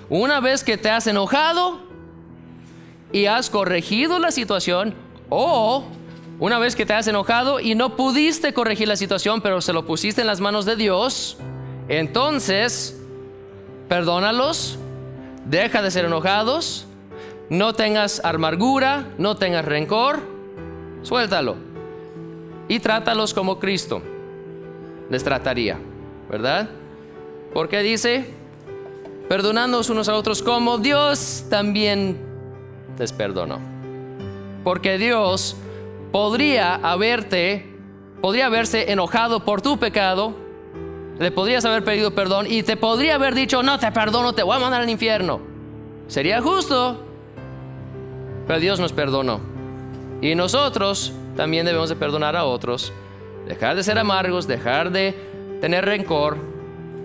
Una vez que te has enojado y has corregido la situación, o una vez que te has enojado y no pudiste corregir la situación, pero se lo pusiste en las manos de Dios, entonces, perdónalos, deja de ser enojados, no tengas amargura, no tengas rencor, suéltalo y trátalos como Cristo les trataría, ¿verdad? Porque dice, perdonándoos unos a otros como Dios también les perdonó. Porque Dios podría haberse enojado por tu pecado, le podrías haber pedido perdón y te podría haber dicho, no te perdono, te voy a mandar al infierno. Sería justo, pero Dios nos perdonó. Y nosotros también debemos de perdonar a otros, dejar de ser amargos, dejar de tener rencor,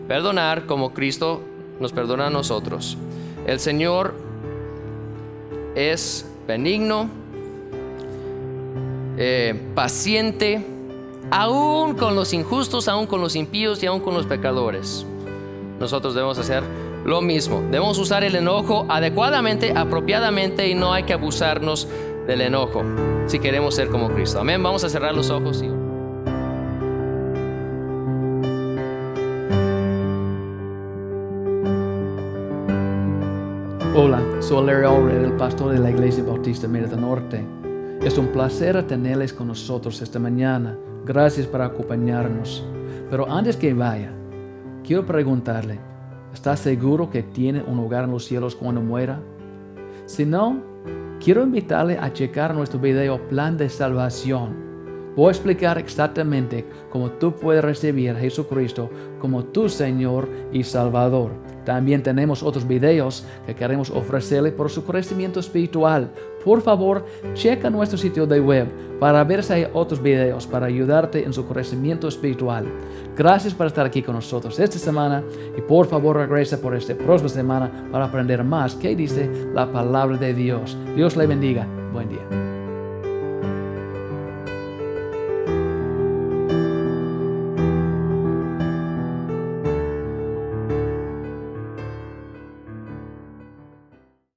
perdonar como Cristo nos perdona a nosotros. El Señor es benigno, paciente, aún con los injustos, aún con los impíos y aún con los pecadores. Nosotros debemos hacer lo mismo. Debemos usar el enojo adecuadamente, apropiadamente, y no hay que abusarnos del enojo si queremos ser como Cristo. Amén. Vamos a cerrar los ojos y... Hola, soy Larry Allred, el pastor de la Iglesia Bautista Mérida Norte. Es un placer tenerles con nosotros esta mañana. Gracias por acompañarnos. Pero antes que vaya, quiero preguntarle, ¿está seguro que tiene un hogar en los cielos cuando muera? Si no, quiero invitarle a checar nuestro video Plan de Salvación. Voy a explicar exactamente cómo tú puedes recibir a Jesucristo como tu Señor y Salvador. También tenemos otros videos que queremos ofrecerle por su crecimiento espiritual. Por favor, checa nuestro sitio de web para ver si hay otros videos para ayudarte en su crecimiento espiritual. Gracias por estar aquí con nosotros esta semana y por favor regresa por esta próxima semana para aprender más qué dice la palabra de Dios. Dios le bendiga. Buen día.